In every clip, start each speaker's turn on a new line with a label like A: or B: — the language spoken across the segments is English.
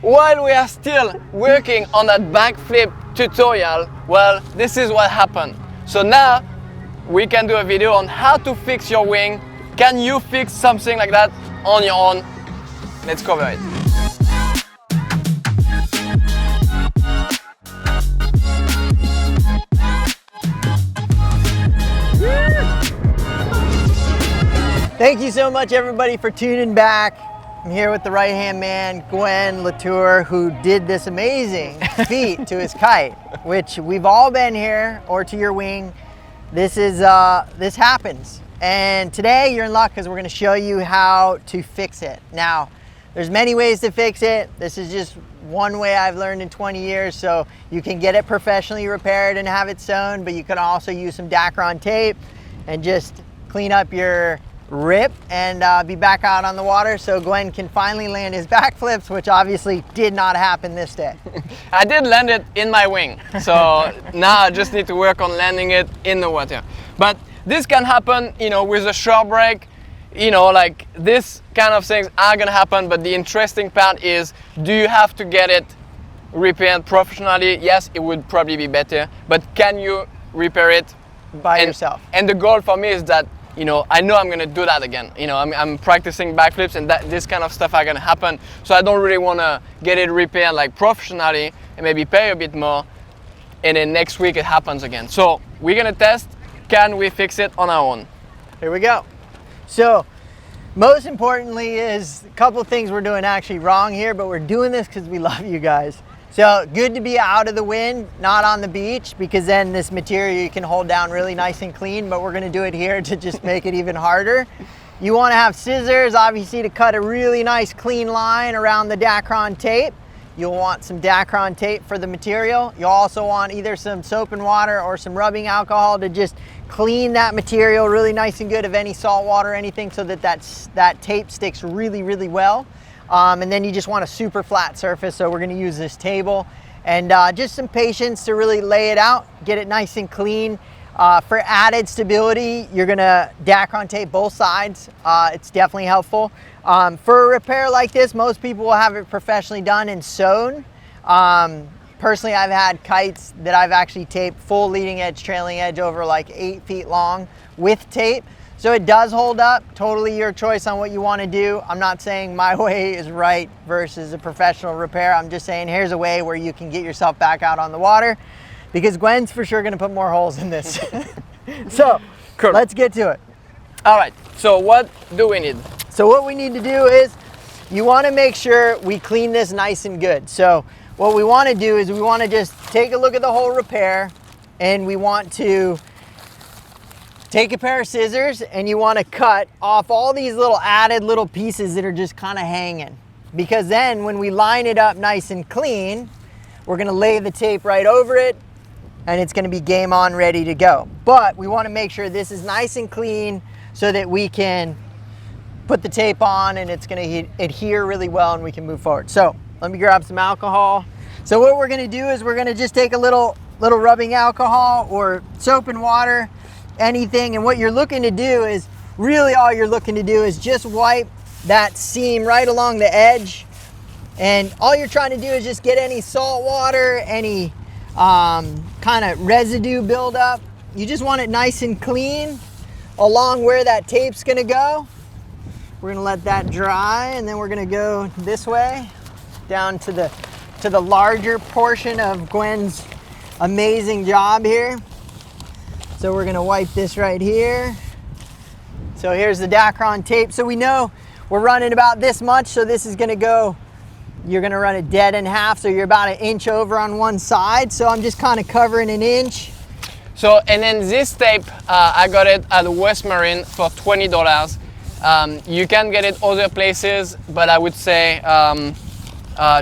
A: while we are still working on that backflip tutorial, well, this is what happened. So now we can do a video on how to fix your wing. Can you fix something like that on your own? Let's cover it.
B: Thank you so much, everybody, for tuning back. I'm here with the right-hand man, Gwen Le Tutour, who did this amazing feat to his kite, which we've all been here, or to your wing. This happens. And today you're in luck because we're going to show you how to fix it. Now, there's many ways to fix it. This is just one way I've learned in 20 years. So you can get it professionally repaired and have it sewn, but you can also use some Dacron tape and just clean up your rip and be back out on the water so Gwen can finally land his backflips, which obviously did not happen this day.
A: I did land it in my wing, so now I just need to work on landing it in the water. But this can happen, you know, with a shore break, you know, like this kind of things are gonna happen, but the interesting part is, do you have to get it repaired professionally? Yes, it would probably be better, but can you repair it
B: by yourself?
A: And the goal for me is that, you know I'm gonna do that again. You know, I'm practicing backflips, and this kind of stuff are gonna happen. So I don't really wanna get it repaired like professionally and maybe pay a bit more, and then next week it happens again. So we're gonna test, can we fix it on our own?
B: Here we go. So most importantly is a couple things we're doing actually wrong here, but we're doing this because we love you guys. So good to be out of the wind, not on the beach, because then this material you can hold down really nice and clean, but we're gonna do it here to just make it even harder. You wanna have scissors, obviously, to cut a really nice clean line around the Dacron tape. You'll want some Dacron tape for the material. You'll also want either some soap and water or some rubbing alcohol to just clean that material really nice and good of any salt water or anything, so that tape sticks really, really well. And then you just want a super flat surface, so we're gonna use this table. And just some patience to really lay it out, get it nice and clean. For added stability, you're gonna Dacron tape both sides. It's definitely helpful. For a repair like this, most people will have it professionally done and sewn. Personally, I've had kites that I've actually taped full leading edge, trailing edge over like 8 feet long with tape. So it does hold up, totally your choice on what you want to do. I'm not saying my way is right versus a professional repair. I'm just saying here's a way where you can get yourself back out on the water, because Gwen's for sure going to put more holes in this. So cool. Let's get to it.
A: All right, so what do we need?
B: So what we need to do is, you want to make sure we clean this nice and good. So what we want to do is we want to just take a look at the whole repair, and we want to take a pair of scissors, and you want to cut off all these added little pieces that are just kind of hanging. Because then when we line it up nice and clean, we're going to lay the tape right over it, and it's going to be game on, ready to go. But we want to make sure this is nice and clean so that we can put the tape on and it's going to adhere really well and we can move forward. So let me grab some alcohol. So what we're going to do is we're going to just take a little rubbing alcohol or soap and water, anything, and what you're looking to do is, really all you're looking to do is just wipe that seam right along the edge, and all you're trying to do is just get any salt water, any kind of residue buildup. You just want it nice and clean along where that tape's gonna go. We're gonna let that dry, and then we're gonna go this way down to the larger portion of Gwen's amazing job here. So we're gonna wipe this right here. So here's the Dacron tape. So we know we're running about this much, so this is gonna go, you're gonna run it dead in half, so you're about 1 inch over on one side. So I'm just kind of covering 1 inch.
A: So, and then this tape, I got it at West Marine for $20. You can get it other places, but I would say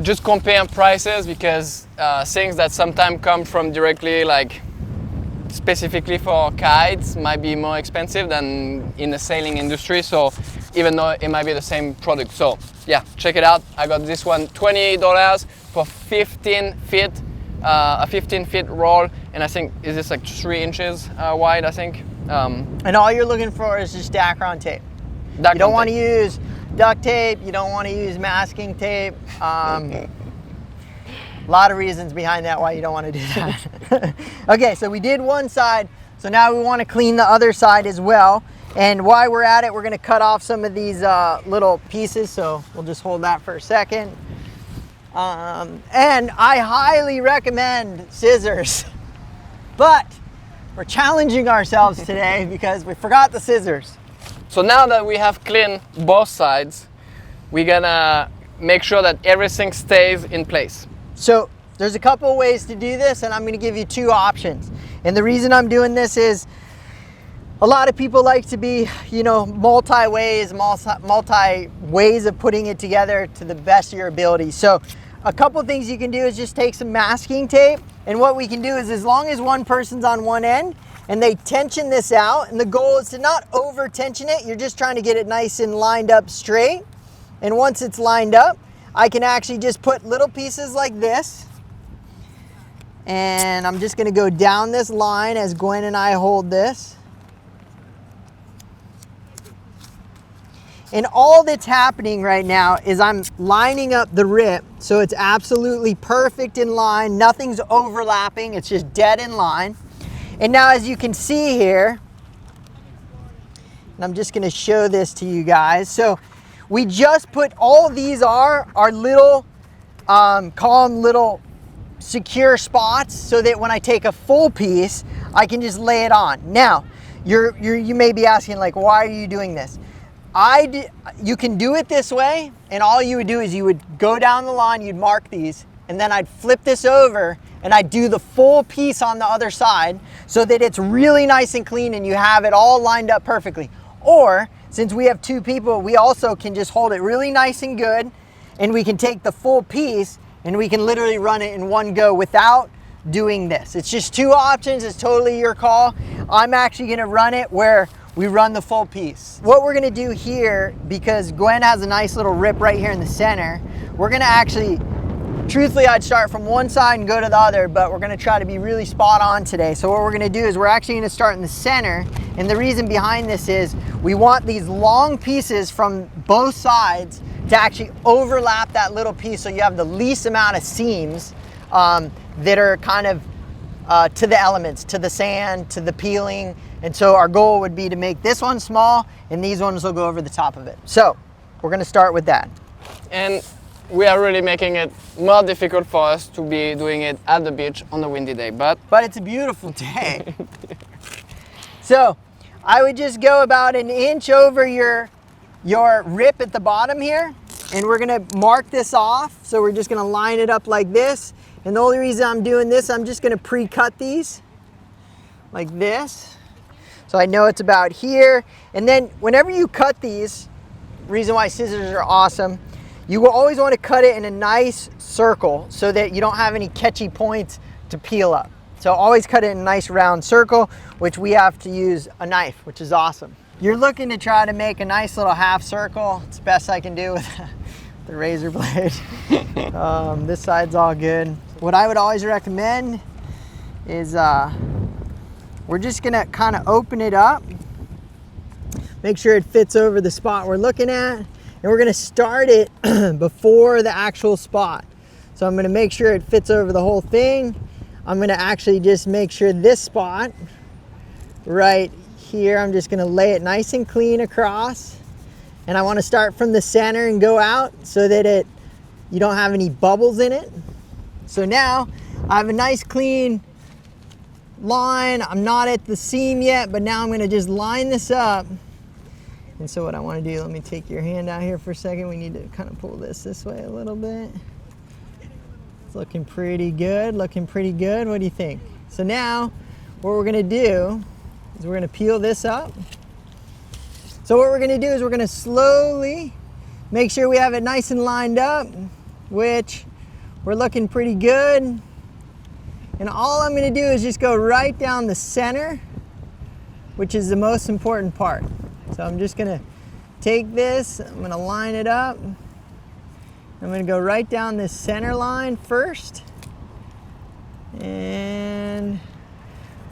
A: just compare prices, because things that sometimes come from directly, like specifically for kites, might be more expensive than in the sailing industry. So even though it might be the same product. So yeah, check it out. I got this one $20 for 15 feet, a 15 feet roll. And I think, is this like 3 inches wide, I think.
B: And all you're looking for is just Dacron tape. You don't want to use duct tape. You don't want to use masking tape. A lot of reasons behind that why you don't want to do that. Okay, so we did one side, so now we want to clean the other side as well. And while we're at it, we're going to cut off some of these little pieces, so we'll just hold that for a second. And I highly recommend scissors, but we're challenging ourselves today because we forgot the scissors.
A: So now that we have cleaned both sides, we're gonna make sure that everything stays in place.
B: So there's a couple of ways to do this, and I'm gonna give you two options. And the reason I'm doing this is a lot of people like to be, you know, multi ways of putting it together to the best of your ability. So a couple things you can do is just take some masking tape, and what we can do is, as long as one person's on one end and they tension this out, and the goal is to not over tension it, you're just trying to get it nice and lined up straight. And once it's lined up, I can actually just put little pieces like this, and I'm just gonna go down this line as Gwen and I hold this. And all that's happening right now is I'm lining up the rip so it's absolutely perfect in line. Nothing's overlapping, it's just dead in line. And now, as you can see here, and I'm just gonna show this to you guys. So we just put, all these are our little, call them little secure spots, so that when I take a full piece, I can just lay it on. Now, you may be asking, like, why are you doing this? You can do it this way, and all you would do is you would go down the line, you'd mark these, and then I'd flip this over and I'd do the full piece on the other side so that it's really nice and clean and you have it all lined up perfectly. Or, since we have two people, we also can just hold it really nice and good, and we can take the full piece and we can literally run it in one go without doing this. It's just two options, it's totally your call. I'm actually gonna run it where we run the full piece. What we're gonna do here, because Gwen has a nice little rip right here in the center, we're gonna actually, truthfully, I'd start from one side and go to the other, but we're gonna try to be really spot on today. So what we're gonna do is we're actually gonna start in the center, and the reason behind this is we want these long pieces from both sides to actually overlap that little piece, so you have the least amount of seams that are kind of to the elements, to the sand, to the peeling. And so our goal would be to make this one small, and these ones will go over the top of it. So we're gonna start with that.
A: And we are really making it more difficult for us to be doing it at the beach on a windy day, but
B: it's a beautiful day. So I would just go about an inch over your rip at the bottom here, and we're gonna mark this off. So we're just gonna line it up like this. And the only reason I'm doing this, I'm just gonna pre-cut these like this. So I know it's about here. And then whenever you cut these, reason why scissors are awesome, you will always want to cut it in a nice circle so that you don't have any catchy points to peel up. So always cut it in a nice round circle, which we have to use a knife, which is awesome. You're looking to try to make a nice little half circle. It's the best I can do with the razor blade. This side's all good. What I would always recommend is we're just gonna kind of open it up, make sure it fits over the spot we're looking at, and we're gonna start it before the actual spot. So I'm gonna make sure it fits over the whole thing. I'm gonna actually just make sure this spot right here, I'm just gonna lay it nice and clean across. And I wanna start from the center and go out so that you don't have any bubbles in it. So now I have a nice clean line. I'm not at the seam yet, but now I'm gonna just line this up. And so what I wanna do, let me take your hand out here for a second. We need to kind of pull this way a little bit. It's looking pretty good, looking pretty good. What do you think? So now what we're gonna do is we're gonna peel this up. So what we're gonna do is we're gonna slowly make sure we have it nice and lined up, which we're looking pretty good. And all I'm gonna do is just go right down the center, which is the most important part. So I'm just gonna take this, I'm gonna line it up. I'm gonna go right down this center line first. And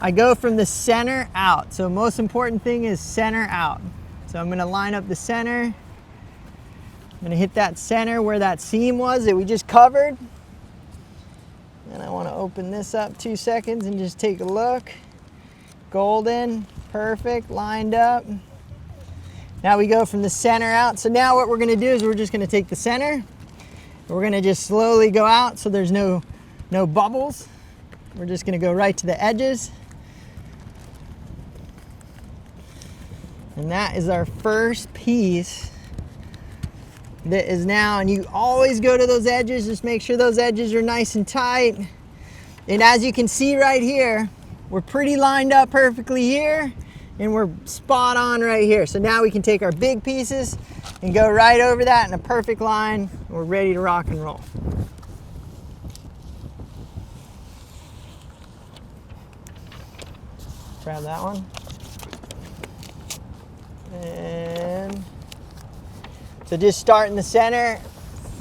B: I go from the center out. So most important thing is center out. So I'm gonna line up the center. I'm gonna hit that center where that seam was that we just covered. And I want to open this up 2 seconds and just take a look. Golden, perfect, lined up. Now we go from the center out. So now what we're going to do is we're just going to take the center. We're going to just slowly go out so there's no bubbles. We're just going to go right to the edges. And that is our first piece that is now, and you always go to those edges, just make sure those edges are nice and tight. And as you can see right here, we're pretty lined up perfectly here, and we're spot on right here. So now we can take our big pieces and go right over that in a perfect line. We're ready to rock and roll. Grab that one. And so just start in the center,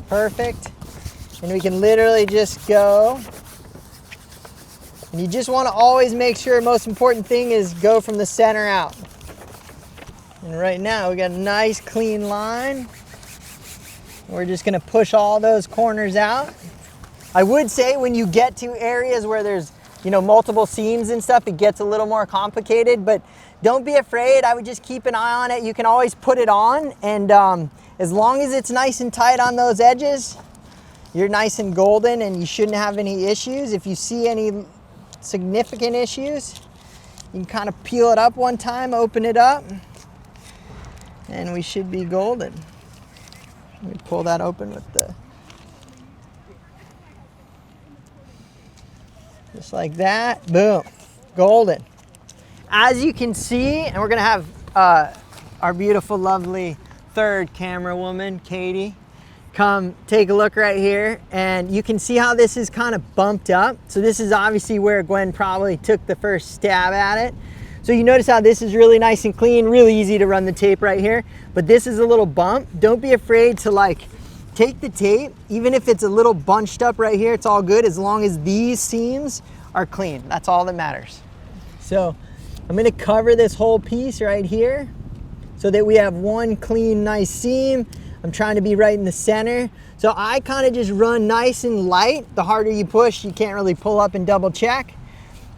B: perfect. And we can literally just go. And you just want to always make sure, most important thing is go from the center out. And right now we got a nice clean line. We're just going to push all those corners out. I would say when you get to areas where there's, you know, multiple seams and stuff, it gets a little more complicated, but don't be afraid. I would just keep an eye on it. You can always put it on, and as long as it's nice and tight on those edges, you're nice and golden and you shouldn't have any issues. If you see any significant issues, you can kind of peel it up one time, open it up, and we should be golden. Let me pull that open with the, just like that, boom, golden. As you can see, and we're gonna have our beautiful, lovely third camera woman, Katie, come take a look right here, and you can see how this is kind of bumped up. So this is obviously where Gwen probably took the first stab at it. So you notice how this is really nice and clean, really easy to run the tape right here, but this is a little bump. Don't be afraid to like take the tape, even if it's a little bunched up right here, it's all good as long as these seams are clean. That's all that matters. So I'm gonna cover this whole piece right here so that we have one clean, nice seam. I'm trying to be right in the center. So I kind of just run nice and light. The harder you push, you can't really pull up and double check.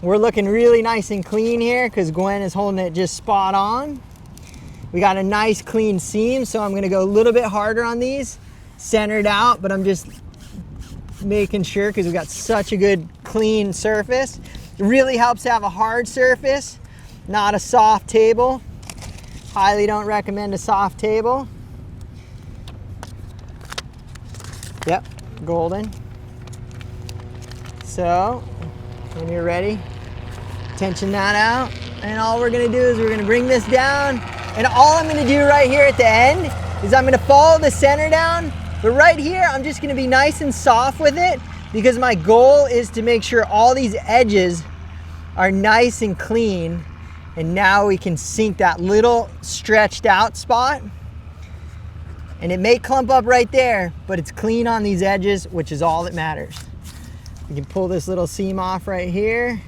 B: We're looking really nice and clean here because Gwen is holding it just spot on. We got a nice clean seam, so I'm gonna go a little bit harder on these, centered out, but I'm just making sure because we got such a good clean surface. It really helps to have a hard surface, not a soft table. Highly don't recommend a soft table. Yep, golden. So when you're ready, tension that out. And all we're gonna do is we're gonna bring this down. And all I'm gonna do right here at the end is I'm gonna follow the center down. But right here, I'm just gonna be nice and soft with it because my goal is to make sure all these edges are nice and clean. And now we can sink that little stretched out spot. And it may clump up right there, but it's clean on these edges, which is all that matters. We can pull this little seam off right here.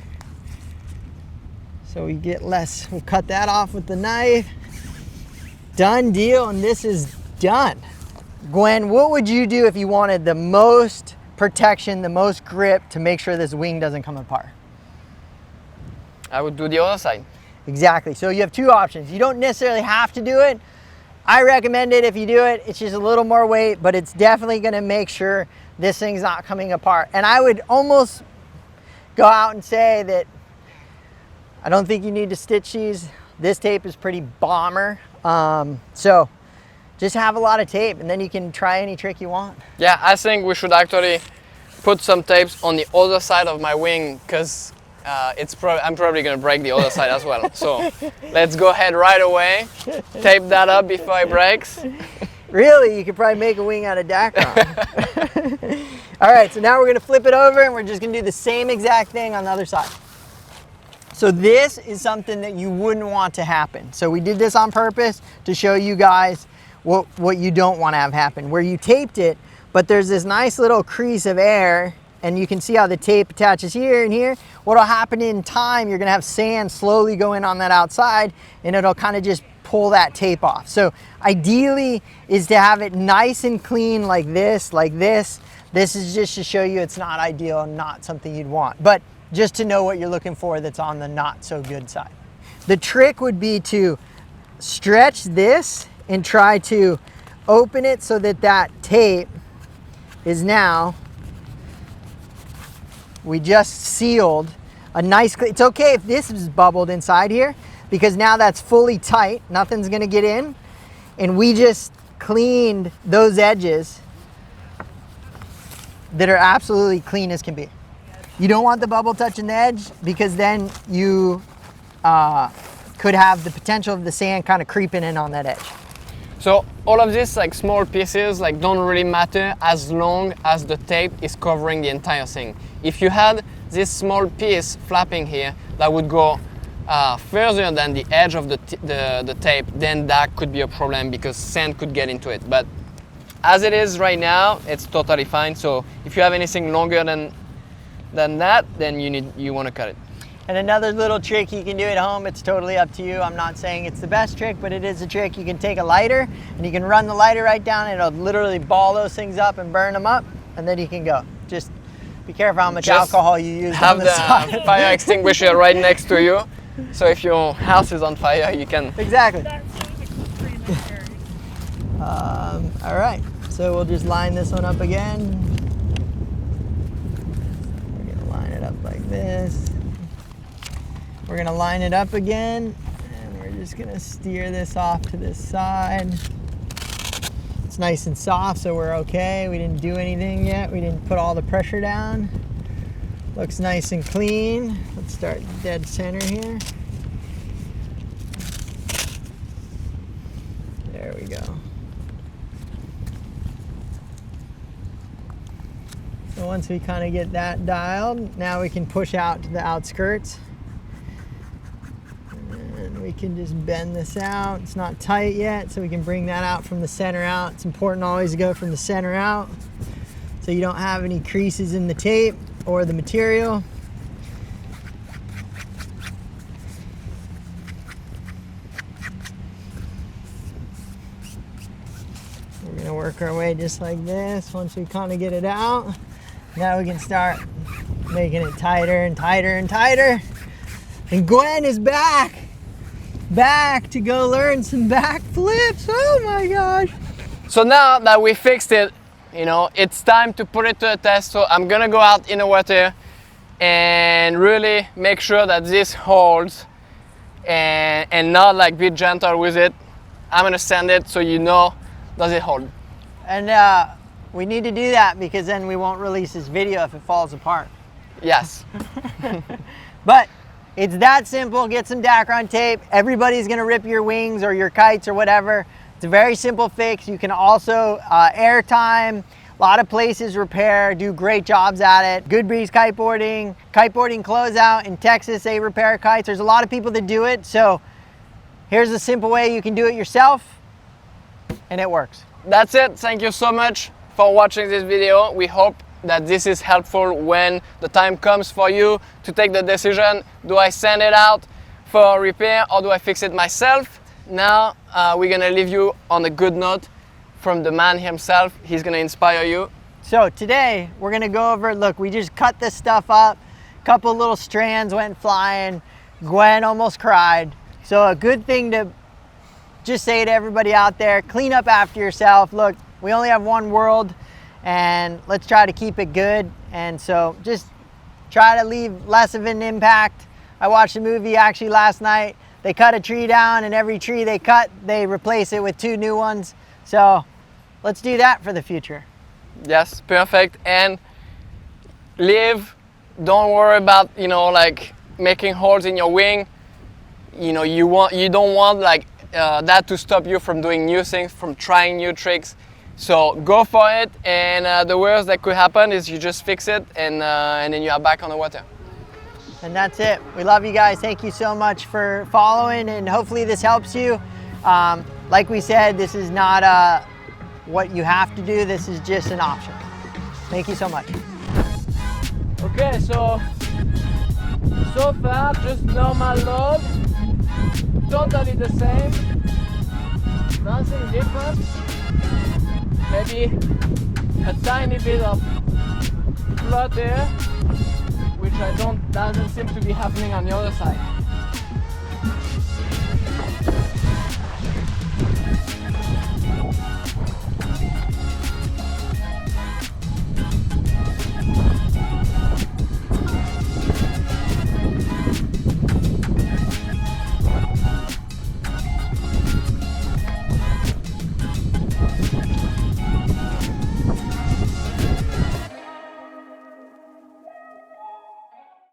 B: So we get less, we'll cut that off with the knife. Done deal, and this is done. Gwen, what would you do if you wanted the most protection, the most grip to make sure this wing doesn't come apart?
A: I would do the other side.
B: Exactly. So you have two options. You don't necessarily have to do it. I recommend it if you do it. It's just a little more weight, but it's definitely going to make sure this thing's not coming apart. And I would almost go out and say that I don't think you need to stitch these. This tape is pretty bomber. So just have a lot of tape and then you can try any trick you want.
A: Yeah, I think we should actually put some tapes on the other side of my wing because I'm probably gonna break the other side as well. So let's go ahead right away, tape that up before it breaks.
B: Really, you could probably make a wing out of Dacron. All right, so now we're gonna flip it over and we're just gonna do the same exact thing on the other side. So this is something that you wouldn't want to happen. So we did this on purpose to show you guys what you don't want to have happen, where you taped it, but there's this nice little crease of air and you can see how the tape attaches here and here. What'll happen in time, you're gonna have sand slowly go in on that outside and it'll kind of just pull that tape off. So ideally is to have it nice and clean like this. This is just to show you it's not ideal and not something you'd want, but just to know what you're looking for that's on the not so good side. The trick would be to stretch this and try to open it so that that tape is now, we just sealed a nice, it's okay if this is bubbled inside here because now that's fully tight, nothing's gonna get in, and we just cleaned those edges that are absolutely clean as can be. You don't want the bubble touching the edge because then you could have the potential of the sand kind of creeping in on that edge.
A: So all of these like small pieces like don't really matter as long as the tape is covering the entire thing. If you had this small piece flapping here that would go further than the edge of the tape, then that could be a problem because sand could get into it. But as it is right now, it's totally fine. So if you have anything longer than that, then you want to cut it.
B: And another little trick you can do at home, it's totally up to you. I'm not saying it's the best trick, but it is a trick. You can take a lighter and you can run the lighter right down and it'll literally ball those things up and burn them up, and then you can go. Just be careful how much alcohol you use on the side.
A: Have the fire extinguisher right next to you. So if your house is on fire, you can...
B: Exactly. All right, so we'll just line this one up again. We're gonna line it up like this. We're gonna line it up again, and we're just gonna steer this off to this side. It's nice and soft, so we're okay. We didn't do anything yet. We didn't put all the pressure down. Looks nice and clean. Let's start dead center here. There we go. So once we kind of get that dialed, now we can push out to the outskirts. And we can just bend this out. It's not tight yet, so we can bring that out from the center out. It's important always to go from the center out so you don't have any creases in the tape or the material. We're gonna work our way just like this. Once we kind of get it out, now we can start making it tighter and tighter and tighter. And Gwen is back to go learn some back flips. Oh my gosh.
A: So now that we fixed it, you know, it's time to put it to a test. So I'm gonna go out in the water and really make sure that this holds and not like be gentle with it. I'm gonna sand it so you know, does it hold?
B: And we need to do that because then we won't release this video if it falls apart.
A: Yes.
B: But it's that simple. Get some Dacron tape. Everybody's gonna rip your wings or your kites or whatever. It's a very simple fix. You can also airtime. A lot of places repair, do great jobs at it. Good Breeze Kiteboarding, Kiteboarding Closeout in Texas, they repair kites. There's a lot of people that do it. So here's a simple way you can do it yourself and it works.
A: That's it. Thank you so much for watching this video. We hope that this is helpful when the time comes for you to take the decision. Do I send it out for repair or do I fix it myself? Now we're gonna leave you on a good note from the man himself. He's gonna inspire you.
B: So today we're gonna go over, look, we just cut this stuff up. A couple little strands went flying. Gwen almost cried. So a good thing to just say to everybody out there, clean up after yourself. Look, we only have one world and let's try to keep it good. And so just try to leave less of an impact. I watched a movie actually last night. They cut a tree down and every tree they cut, they replace it with 2 new ones. So let's do that for the future.
A: Yes, perfect. And live, don't worry about, you know, like making holes in your wing. You know, you don't want like that to stop you from doing new things, from trying new tricks. So go for it, and the worst that could happen is you just fix it and then you are back on the water.
B: And that's it. We love you guys. Thank you so much for following, and hopefully this helps you. Like we said, this is not what you have to do. This is just an option. Thank you so much.
A: Okay, so far just normal load, totally the same, nothing different. Maybe a tiny bit of slot there, which doesn't seem to be happening on the other side.